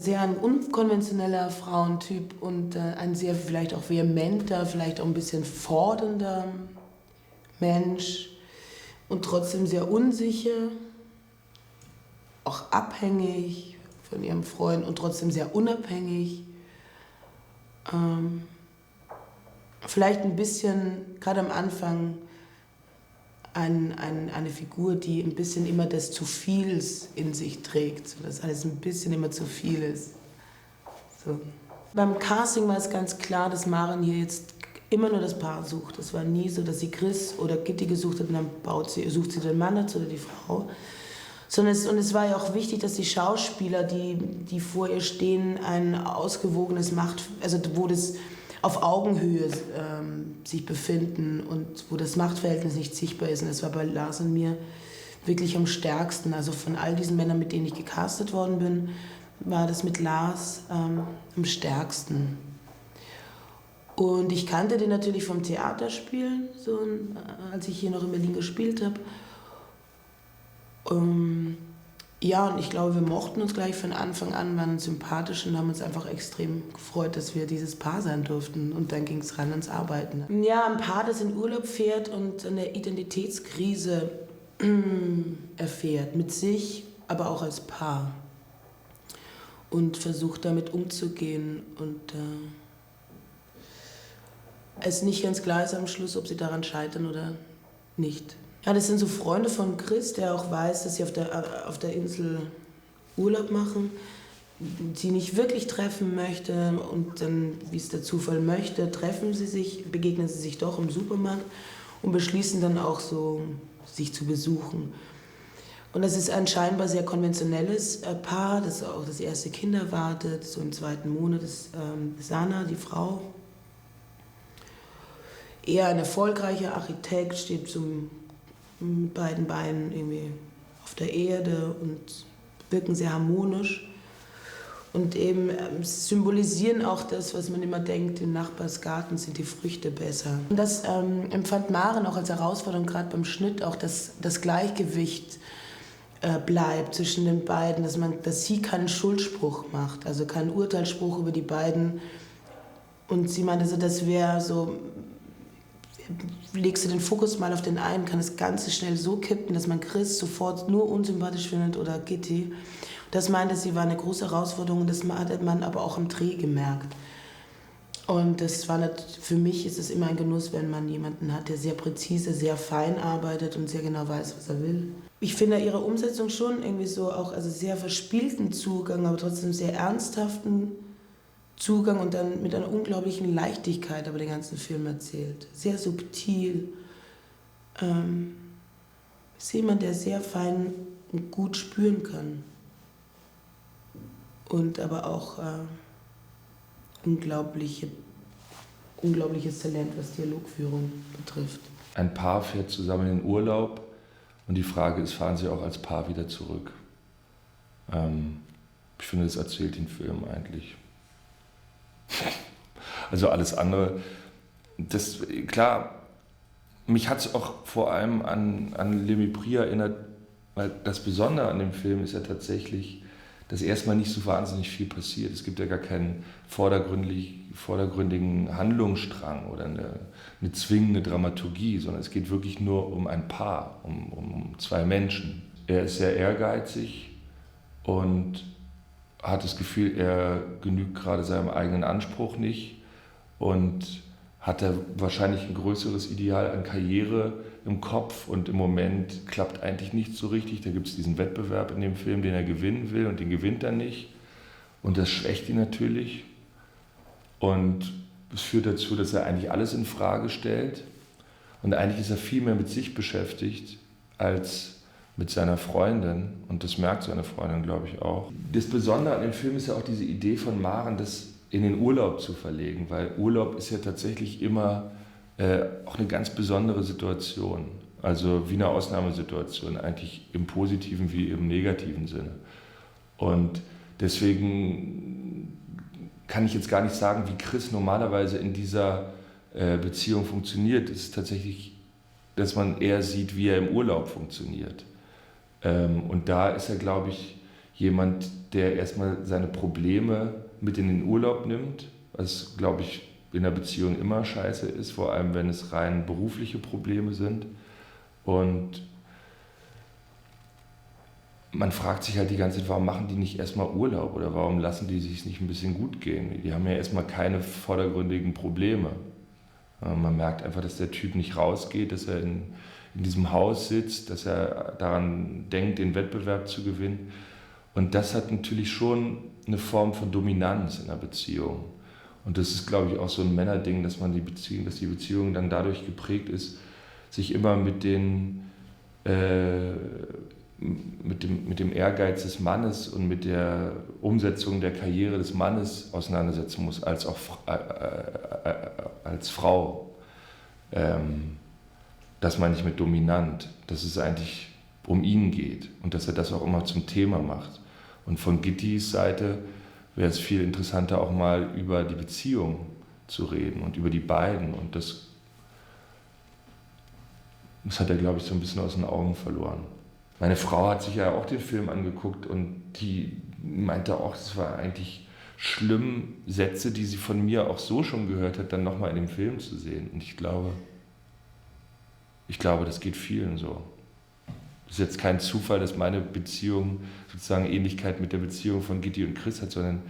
Sehr ein unkonventioneller Frauentyp und ein sehr vielleicht auch vehementer, vielleicht auch ein bisschen fordernder Mensch und trotzdem sehr unsicher, auch abhängig von ihrem Freund und trotzdem sehr unabhängig. Vielleicht ein bisschen, gerade am Anfang, eine Figur, die ein bisschen immer des zu Viels in sich trägt, so dass alles ein bisschen immer zu viel ist. So. Beim Casting war es ganz klar, dass Maren hier jetzt immer nur das Paar sucht. Es war nie so, dass sie Chris oder Gitti gesucht hat und dann sucht sie den Mann dazu oder die Frau. Und es war ja auch wichtig, dass die Schauspieler, die vor ihr stehen, ein ausgewogenes also wo das auf Augenhöhe sich befinden und wo das Machtverhältnis nicht sichtbar ist. Und das war bei Lars und mir wirklich am stärksten. Also von all diesen Männern, mit denen ich gecastet worden bin, war das mit Lars am stärksten. Und ich kannte den natürlich vom Theaterspielen, so, als ich hier noch in Berlin gespielt habe. Ja, und ich glaube, wir mochten uns gleich von Anfang an, waren sympathisch und haben uns einfach extrem gefreut, dass wir dieses Paar sein durften. Und dann ging es ran ans Arbeiten. Ja, ein Paar, das in Urlaub fährt und eine Identitätskrise erfährt, mit sich, aber auch als Paar. Und versucht damit umzugehen und es nicht ganz klar ist am Schluss, ob sie daran scheitern oder nicht. Ja, das sind so Freunde von Chris, der auch weiß, dass sie auf der Insel Urlaub machen, sie nicht wirklich treffen möchte und dann, wie es der Zufall möchte, begegnen sie sich doch im Supermarkt und beschließen dann auch so, sich zu besuchen. Und das ist ein scheinbar sehr konventionelles Paar, das auch das erste Kind erwartet, so im 2. Monat ist Sana, die Frau. Eher ein erfolgreicher Architekt, steht mit beiden Beinen irgendwie auf der Erde und wirken sehr harmonisch. Und eben symbolisieren auch das, was man immer denkt, im Nachbarsgarten sind die Früchte besser. Und das empfand Maren auch als Herausforderung, gerade beim Schnitt, auch das Gleichgewicht bleibt zwischen den beiden, dass sie keinen Schuldspruch macht, also keinen Urteilsspruch über die beiden. Und sie meinte so, das wäre so, legst du den Fokus mal auf den einen, kann das Ganze schnell so kippen, dass man Chris sofort nur unsympathisch findet oder Gitti. Das meinte sie, war eine große Herausforderung, das hat man aber auch im Dreh gemerkt. Und das war für mich ist es immer ein Genuss, wenn man jemanden hat, der sehr präzise, sehr fein arbeitet und sehr genau weiß, was er will. Ich finde ihre Umsetzung schon irgendwie so auch, also sehr verspielten Zugang, aber trotzdem sehr ernsthaften Zugang und dann mit einer unglaublichen Leichtigkeit aber den ganzen Film erzählt. Sehr subtil. Ist jemand, der sehr fein und gut spüren kann. Und aber auch unglaubliches Talent, was Dialogführung betrifft. Ein Paar fährt zusammen in den Urlaub und die Frage ist, fahren sie auch als Paar wieder zurück? Ich finde, das erzählt den Film eigentlich. Also alles andere, klar, mich hat es auch vor allem an Le Mépris erinnert, weil das Besondere an dem Film ist ja tatsächlich, dass erstmal nicht so wahnsinnig viel passiert. Es gibt ja gar keinen vordergründigen Handlungsstrang oder eine zwingende Dramaturgie, sondern es geht wirklich nur um ein Paar, um 2 Menschen. Er ist sehr ehrgeizig und hat das Gefühl, er genügt gerade seinem eigenen Anspruch nicht und hat er wahrscheinlich ein größeres Ideal an Karriere im Kopf und im Moment klappt eigentlich nicht so richtig. Da gibt es diesen Wettbewerb in dem Film, den er gewinnen will und den gewinnt er nicht. Und das schwächt ihn natürlich. Und es führt dazu, dass er eigentlich alles in Frage stellt. Und eigentlich ist er viel mehr mit sich beschäftigt als mit seiner Freundin. Und das merkt seine Freundin, glaube ich, auch. Das Besondere an dem Film ist ja auch diese Idee von Maren, das in den Urlaub zu verlegen, weil Urlaub ist ja tatsächlich immer auch eine ganz besondere Situation, also wie eine Ausnahmesituation, eigentlich im positiven wie im negativen Sinne. Und deswegen kann ich jetzt gar nicht sagen, wie Chris normalerweise in dieser Beziehung funktioniert. Es ist tatsächlich, dass man eher sieht, wie er im Urlaub funktioniert. Und da ist er, glaube ich, jemand, der erstmal seine Probleme mit in den Urlaub nimmt, was, glaube ich, in der Beziehung immer scheiße ist, vor allem wenn es rein berufliche Probleme sind. Und man fragt sich halt die ganze Zeit, warum machen die nicht erstmal Urlaub oder warum lassen die sich nicht ein bisschen gut gehen? Die haben ja erstmal keine vordergründigen Probleme. Man merkt einfach, dass der Typ nicht rausgeht, dass er in diesem Haus sitzt, dass er daran denkt, den Wettbewerb zu gewinnen. Und das hat natürlich schon eine Form von Dominanz in der Beziehung. Und das ist, glaube ich, auch so ein Männerding, dass die Beziehung dann dadurch geprägt ist, sich immer mit dem Ehrgeiz des Mannes und mit der Umsetzung der Karriere des Mannes auseinandersetzen muss, als Frau. Das meine ich mit dominant, dass es eigentlich um ihn geht und dass er das auch immer zum Thema macht. Und von Gittys Seite wäre es viel interessanter, auch mal über die Beziehung zu reden und über die beiden. Und das hat er, glaube ich, so ein bisschen aus den Augen verloren. Meine Frau hat sich ja auch den Film angeguckt und die meinte auch, es war eigentlich schlimm, Sätze, die sie von mir auch so schon gehört hat, dann nochmal in dem Film zu sehen. Und ich glaube, das geht vielen so. Es ist jetzt kein Zufall, dass meine Beziehung sozusagen Ähnlichkeit mit der Beziehung von Gitti und Chris hat, sondern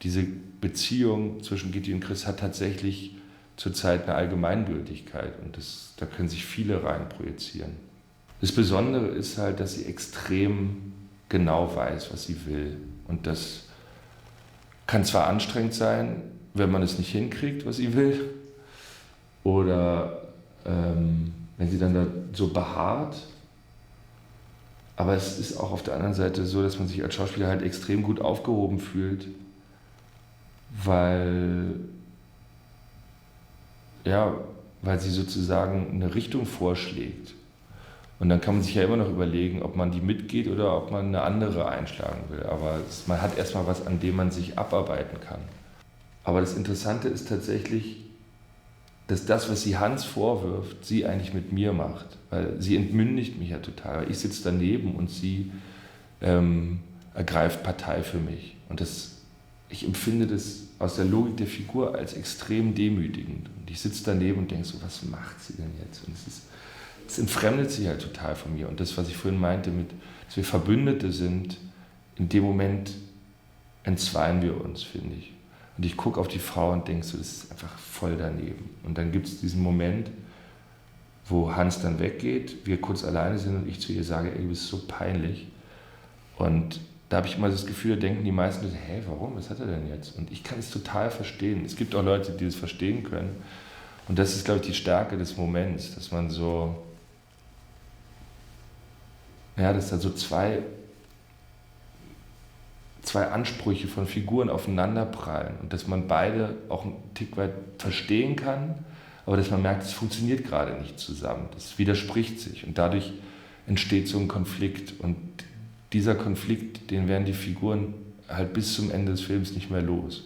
diese Beziehung zwischen Gitti und Chris hat tatsächlich zurzeit eine Allgemeingültigkeit und da können sich viele rein projizieren. Das Besondere ist halt, dass sie extrem genau weiß, was sie will. Und das kann zwar anstrengend sein, wenn man es nicht hinkriegt, was sie will, oder wenn sie dann da so beharrt. Aber es ist auch auf der anderen Seite so, dass man sich als Schauspieler halt extrem gut aufgehoben fühlt, weil sie sozusagen eine Richtung vorschlägt. Und dann kann man sich ja immer noch überlegen, ob man die mitgeht oder ob man eine andere einschlagen will. Aber man hat erstmal was, an dem man sich abarbeiten kann. Aber das Interessante ist tatsächlich, dass das, was sie Hans vorwirft, sie eigentlich mit mir macht. Weil sie entmündigt mich ja total. Ich sitze daneben und sie ergreift Partei für mich. Und ich empfinde das aus der Logik der Figur als extrem demütigend. Und ich sitze daneben und denke so, was macht sie denn jetzt? Und es entfremdet sie halt total von mir. Und das, was ich vorhin meinte, dass wir Verbündete sind, in dem Moment entzweien wir uns, finde ich. Und ich gucke auf die Frau und denke so, das ist einfach voll daneben. Und dann gibt es diesen Moment, wo Hans dann weggeht, wir kurz alleine sind und ich zu ihr sage, ey, du bist so peinlich. Und da habe ich immer das Gefühl, da denken die meisten, hä, warum, was hat er denn jetzt? Und ich kann es total verstehen. Es gibt auch Leute, die das verstehen können. Und das ist, glaube ich, die Stärke des Moments, dass man so, dass da so zwei Ansprüche von Figuren aufeinanderprallen und dass man beide auch einen Tick weit verstehen kann, aber dass man merkt, es funktioniert gerade nicht zusammen, das widerspricht sich und dadurch entsteht so ein Konflikt und dieser Konflikt, den werden die Figuren halt bis zum Ende des Films nicht mehr los.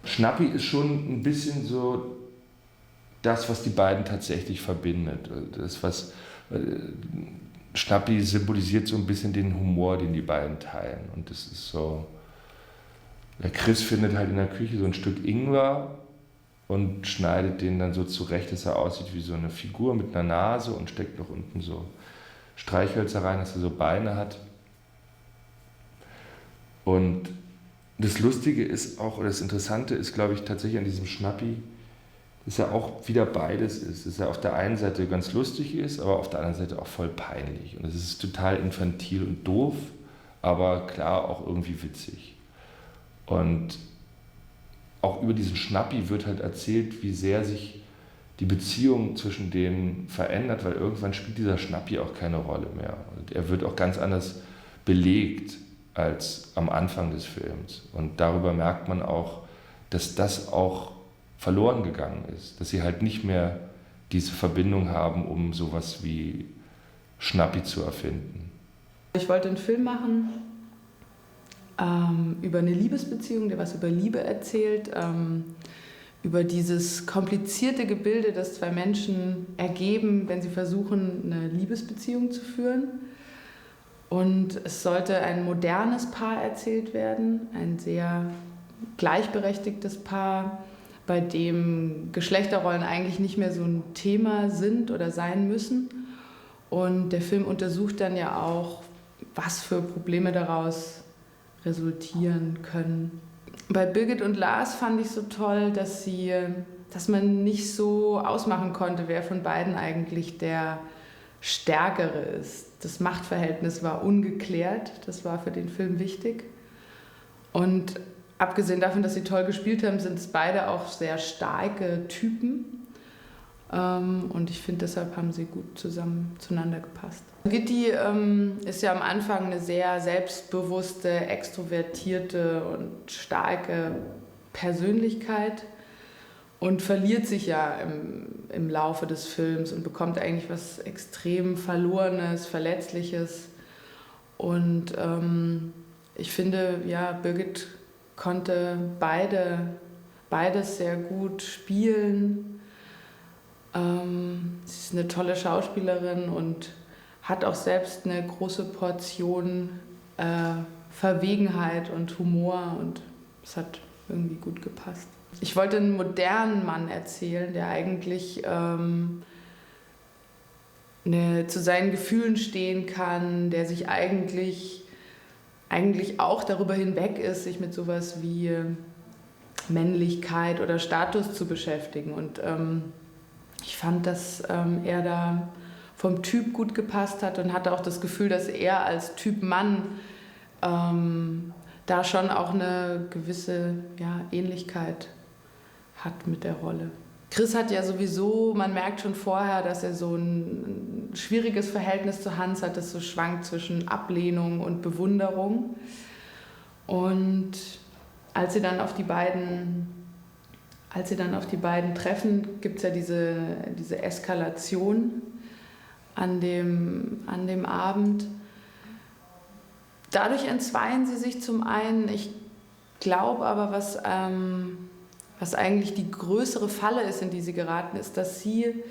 Schnappi ist schon ein bisschen so das, was die beiden tatsächlich verbindet. Schnappi symbolisiert so ein bisschen den Humor, den die beiden teilen. Und das ist so, der Chris findet halt in der Küche so ein Stück Ingwer und schneidet den dann so zurecht, dass er aussieht wie so eine Figur mit einer Nase und steckt noch unten so Streichhölzer rein, dass er so Beine hat. Und das Lustige ist auch, oder das Interessante ist, glaube ich, tatsächlich an diesem Schnappi, dass er auch wieder beides ist. Dass er auf der einen Seite ganz lustig ist, aber auf der anderen Seite auch voll peinlich. Und es ist total infantil und doof, aber klar auch irgendwie witzig. Und auch über diesen Schnappi wird halt erzählt, wie sehr sich die Beziehung zwischen denen verändert, weil irgendwann spielt dieser Schnappi auch keine Rolle mehr. Und er wird auch ganz anders belegt als am Anfang des Films. Und darüber merkt man auch, dass das auch verloren gegangen ist, dass sie halt nicht mehr diese Verbindung haben, um sowas wie Schnappi zu erfinden. Ich wollte einen Film machen über eine Liebesbeziehung, der was über Liebe erzählt, über dieses komplizierte Gebilde, das zwei Menschen ergeben, wenn sie versuchen, eine Liebesbeziehung zu führen. Und es sollte ein modernes Paar erzählt werden, ein sehr gleichberechtigtes Paar, bei dem Geschlechterrollen eigentlich nicht mehr so ein Thema sind oder sein müssen. Und der Film untersucht dann ja auch, was für Probleme daraus resultieren können. Bei Birgit und Lars fand ich so toll, dass man nicht so ausmachen konnte, wer von beiden eigentlich der Stärkere ist. Das Machtverhältnis war ungeklärt, das war für den Film wichtig. Und abgesehen davon, dass sie toll gespielt haben, sind es beide auch sehr starke Typen. Und ich finde, deshalb haben sie gut zueinander gepasst. Gitti ist ja am Anfang eine sehr selbstbewusste, extrovertierte und starke Persönlichkeit und verliert sich ja im Laufe des Films und bekommt eigentlich was extrem Verlorenes, Verletzliches. Und ich finde, ja, Birgit konnte beides sehr gut spielen. Sie ist eine tolle Schauspielerin und hat auch selbst eine große Portion Verwegenheit und Humor und es hat irgendwie gut gepasst. Ich wollte einen modernen Mann erzählen, der eigentlich zu seinen Gefühlen stehen kann, der sich eigentlich auch darüber hinweg ist, sich mit sowas wie Männlichkeit oder Status zu beschäftigen. Und ich fand, dass er da vom Typ gut gepasst hat und hatte auch das Gefühl, dass er als Typ Mann da schon auch eine gewisse Ähnlichkeit hat mit der Rolle. Chris hat ja sowieso, man merkt schon vorher, dass er so ein schwieriges Verhältnis zu Hans hat, das so schwankt zwischen Ablehnung und Bewunderung. Und als sie dann auf die beiden treffen, gibt es ja diese Eskalation an dem Abend. Dadurch entzweien sie sich zum einen. Ich glaube aber, was eigentlich die größere Falle ist, in die sie geraten, ist, dass sie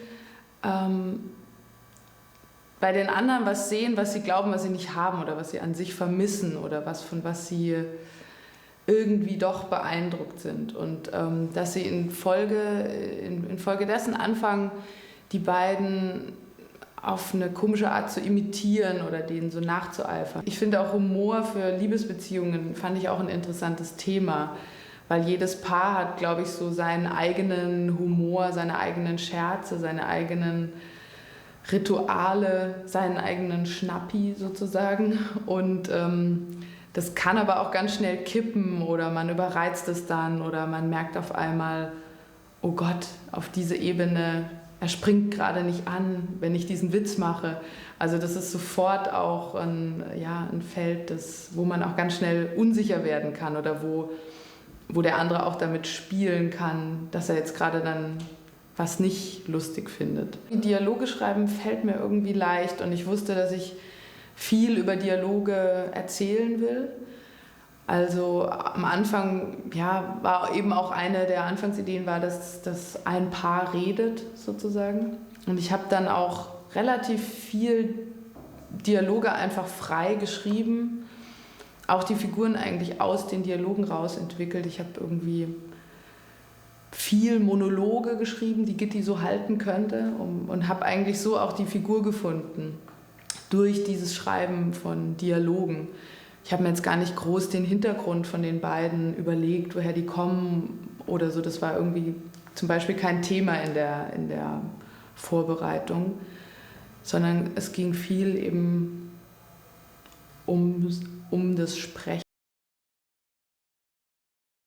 bei den anderen was sehen, was sie glauben, was sie nicht haben oder was sie an sich vermissen oder von was sie irgendwie doch beeindruckt sind. Und dass sie in Folge dessen anfangen, die beiden auf eine komische Art zu imitieren oder denen so nachzueifern. Ich finde auch Humor für Liebesbeziehungen fand ich auch ein interessantes Thema, weil jedes Paar hat, glaube ich, so seinen eigenen Humor, seine eigenen Scherze, seine eigenen Rituale, seinen eigenen Schnappi sozusagen. Und das kann aber auch ganz schnell kippen oder man überreizt es dann oder man merkt auf einmal, oh Gott, auf diese Ebene, er springt gerade nicht an, wenn ich diesen Witz mache. Also das ist sofort auch ein Feld, wo man auch ganz schnell unsicher werden kann oder wo der andere auch damit spielen kann, dass er jetzt gerade dann was nicht lustig findet. Dialoge schreiben fällt mir irgendwie leicht und ich wusste, dass ich viel über Dialoge erzählen will. Also am Anfang war eben auch eine der Anfangsideen, dass ein Paar redet sozusagen. Und ich habe dann auch relativ viel Dialoge einfach frei geschrieben, auch die Figuren eigentlich aus den Dialogen raus entwickelt. Ich habe irgendwie viel Monologe geschrieben, die Gitti so halten könnte und habe eigentlich so auch die Figur gefunden durch dieses Schreiben von Dialogen. Ich habe mir jetzt gar nicht groß den Hintergrund von den beiden überlegt, woher die kommen oder so. Das war irgendwie zum Beispiel kein Thema in der Vorbereitung, sondern es ging viel eben um das Sprechen.